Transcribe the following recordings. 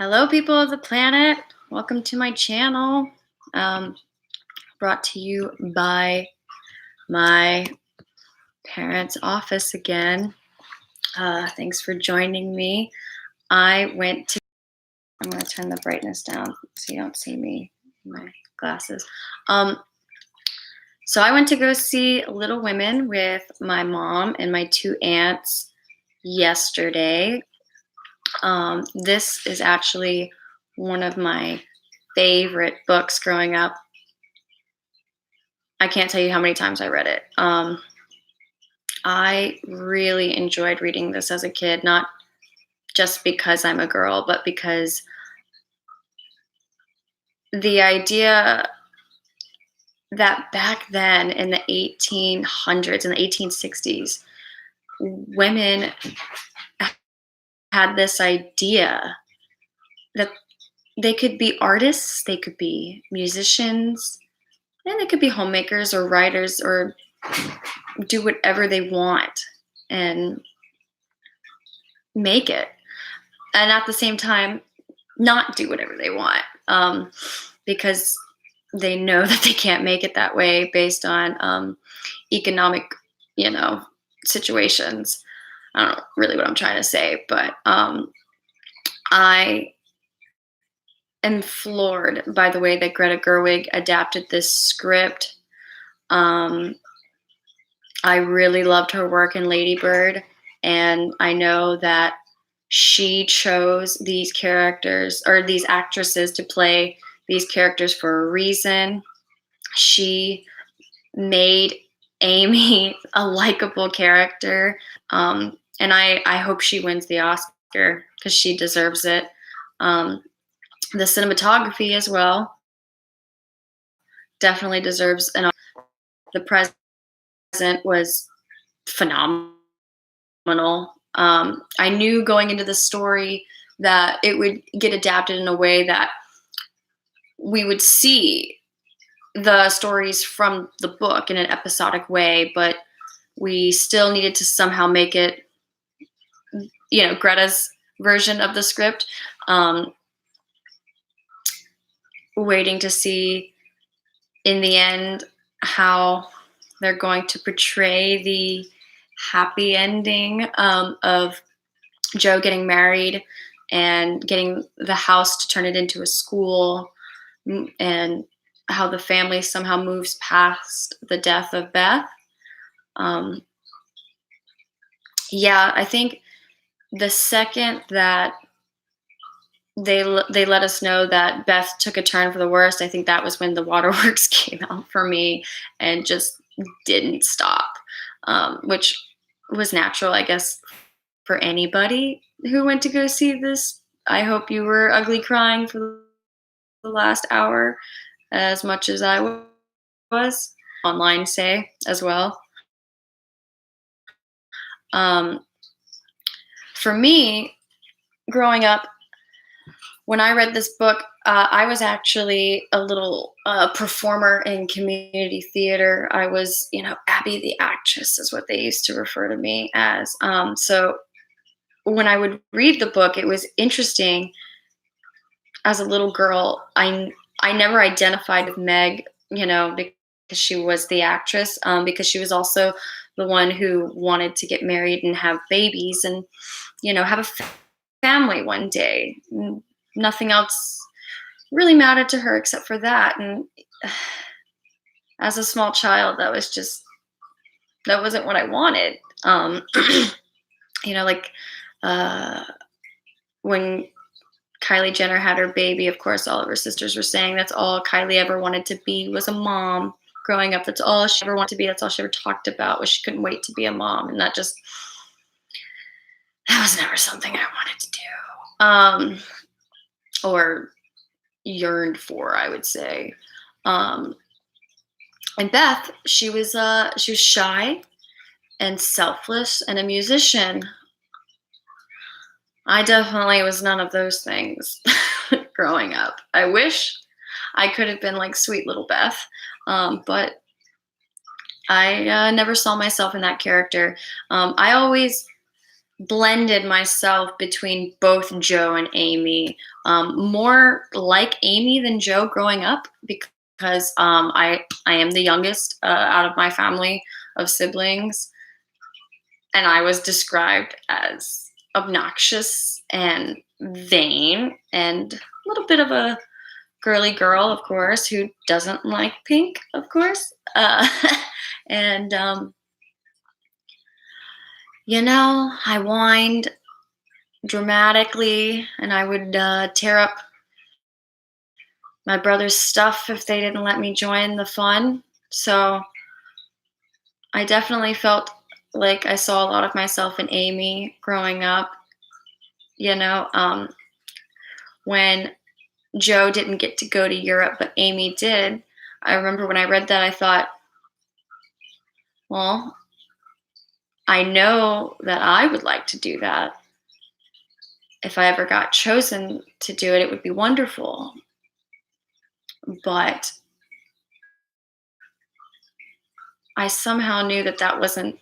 Hello, people of the planet. Welcome to my channel. Um, Brought to you by my parents' office again. Thanks for joining me. I'm going to turn the brightness down so you don't see me in my glasses. So I went to go see Little Women with my mom and my two aunts yesterday. This is actually one of my favorite books growing up. I can't tell you how many times I read it. I really enjoyed reading this as a kid, not just because I'm a girl, but because the idea that back then in the 1800s and the 1860s, women had this idea that they could be artists, they could be musicians, and they could be homemakers or writers or do whatever they want and make it. And at the same time, not do whatever they want because they know that they can't make it that way based on economic, situations. I don't know really what I'm trying to say, but I am floored by the way that Greta Gerwig adapted this script. I really loved her work in Lady Bird, and I know that she chose these characters or these actresses to play these characters for a reason. She made Amy a likable character, and I hope she wins the Oscar because she deserves it. The cinematography as well definitely deserves an Oscar. The present was phenomenal. I knew going into the story that it would get adapted in a way that we would see the stories from the book in an episodic way, but we still needed to somehow make it, Greta's version of the script. Waiting to see in the end how they're going to portray the happy ending of Joe getting married and getting the house to turn it into a school, and how the family somehow moves past the death of Beth. I think the second that they let us know that Beth took a turn for the worst, I think that was when the waterworks came out for me and just didn't stop, which was natural, I guess, for anybody who went to go see this. I hope you were ugly crying for the last hour as much as I was. Online say as well. For me, growing up, when I read this book, I was actually a little performer in community theater. I was, Abby the actress is what they used to refer to me as. So when I would read the book, it was interesting. As a little girl, I never identified with Meg, because she was the actress, because she was also the one who wanted to get married and have babies and, have a family one day. Nothing else really mattered to her except for that. And as a small child, that wasn't what I wanted. Like when Kylie Jenner had her baby, of course, all of her sisters were saying that's all Kylie ever wanted to be was a mom. Growing up, that's all she ever wanted to be. That's all she ever talked about was she couldn't wait to be a mom. And that was never something I wanted to do. Or yearned for, I would say. And Beth, she was shy and selfless and a musician. I definitely was none of those things growing up. I wish I could have been like sweet little Beth, but I never saw myself in that character. I always blended myself between both Joe and Amy, more like Amy than Joe growing up because I am the youngest out of my family of siblings, and I was described as obnoxious and vain and a little bit of a girly girl, of course, who doesn't like pink, of course. And I whined dramatically, and I would tear up my brother's stuff if they didn't let me join the fun. So I definitely felt like I saw a lot of myself in Amy growing up. You know, when Joe didn't get to go to Europe, but Amy did. I remember when I read that, I thought, well, I know that I would like to do that. If I ever got chosen to do it, it would be wonderful. But I somehow knew that that wasn't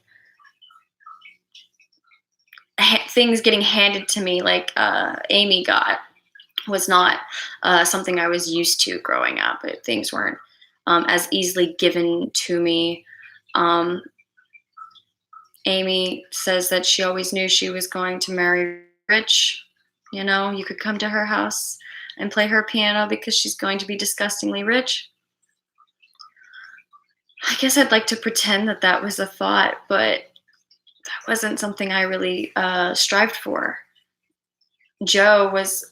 things getting handed to me like Amy got was not something I was used to growing up. Things weren't as easily given to me. Amy says that she always knew she was going to marry rich. You could come to her house and play her piano because she's going to be disgustingly rich. I guess I'd like to pretend that that was a thought, but that wasn't something I really strived for. Joe was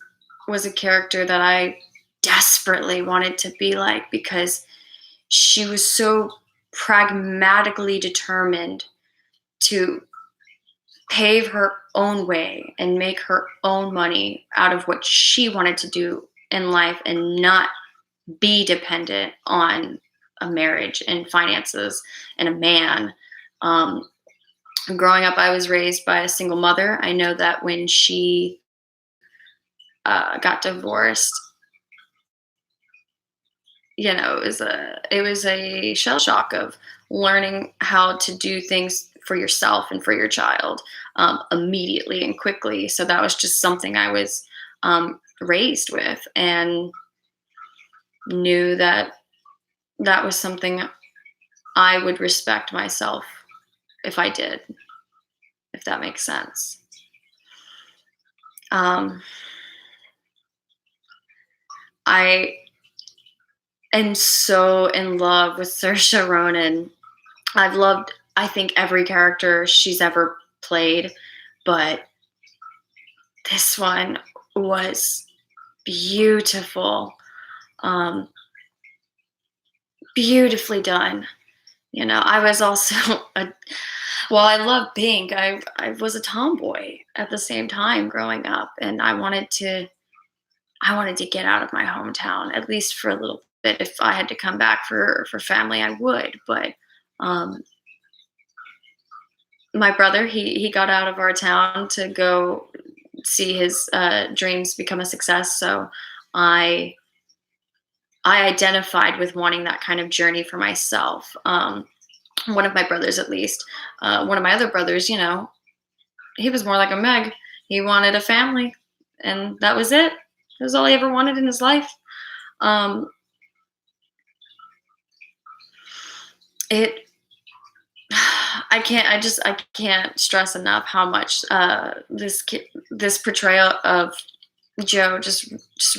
a character that I desperately wanted to be like because she was so pragmatically determined to pave her own way and make her own money out of what she wanted to do in life and not be dependent on a marriage and finances and a man. Growing up, I was raised by a single mother. I know that when she got divorced, it was a shell shock of learning how to do things for yourself and for your child immediately and quickly. So that was just something I was raised with, and knew that that was something I would respect myself if I did, if that makes sense. I am so in love with Saoirse Ronan. I've loved, I think, every character she's ever played, but this one was beautiful, beautifully done. I was also while I love Pink, I was a tomboy at the same time growing up, and I wanted to get out of my hometown, at least for a little bit. If I had to come back for family, I would. But my brother, he got out of our town to go see his dreams become a success. So I identified with wanting that kind of journey for myself. One of my brothers, at least. One of my other brothers, he was more like a Meg. He wanted a family, and that was it. That was all he ever wanted in his life. I can't stress enough how much this portrayal of Joe just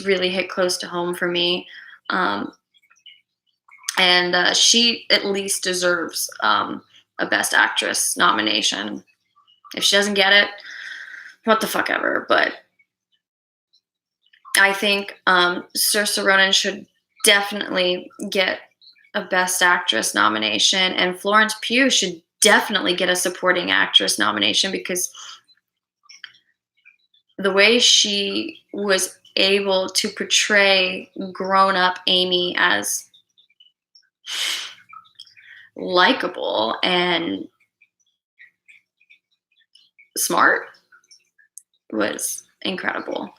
really hit close to home for me. And she at least deserves a Best Actress nomination. If she doesn't get it, what the fuck ever. But I think Saoirse Ronan should definitely get a Best Actress nomination, and Florence Pugh should definitely get a Supporting Actress nomination, because the way she was able to portray grown-up Amy as likable and smart was incredible.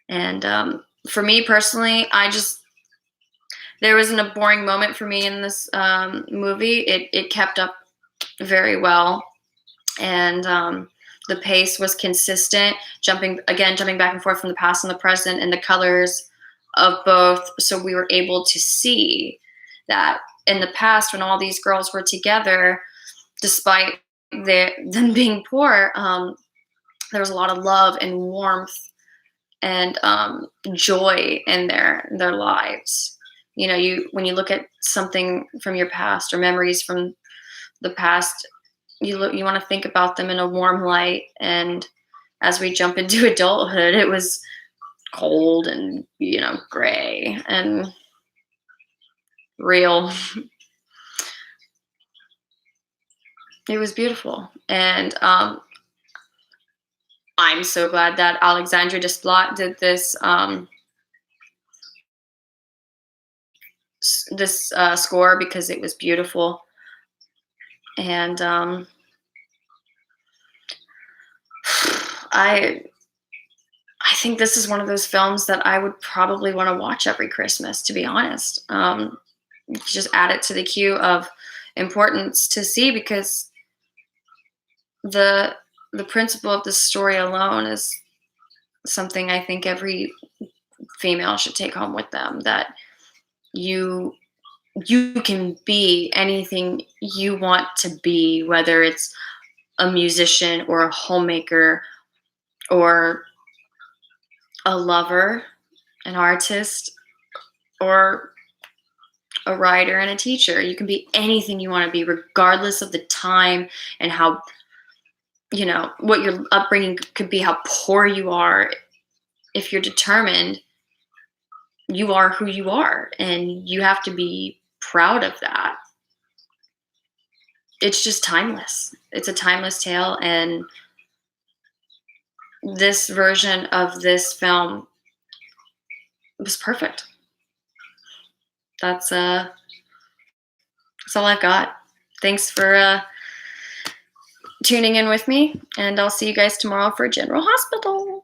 And for me personally, there wasn't a boring moment for me in this movie. It kept up very well. And The pace was consistent, jumping back and forth from the past and the present, and the colors of both. So we were able to see that in the past, when all these girls were together, despite them being poor, there was a lot of love and warmth and joy in their lives. You know, when you look at something from your past or memories from the past, you want to think about them in a warm light. And as we jump into adulthood, it was cold and, gray and real. It was beautiful. And I'm so glad that Alexandre Desplat did this score, because it was beautiful. And I think this is one of those films that I would probably want to watch every Christmas, to be honest. Just add it to the queue of importance to see, because the principle of the story alone is something I think every female should take home with them, that you can be anything you want to be, whether it's a musician or a homemaker or a lover, an artist, or a writer and a teacher. You can be anything you want to be, regardless of the time and how, what your upbringing could be, how poor you are. If you're determined, you are who you are, and you have to be proud of that. It's just timeless. It's a timeless tale, and this version of this film was perfect. That's all I've got. Thanks for tuning in with me, and I'll see you guys tomorrow for General Hospital.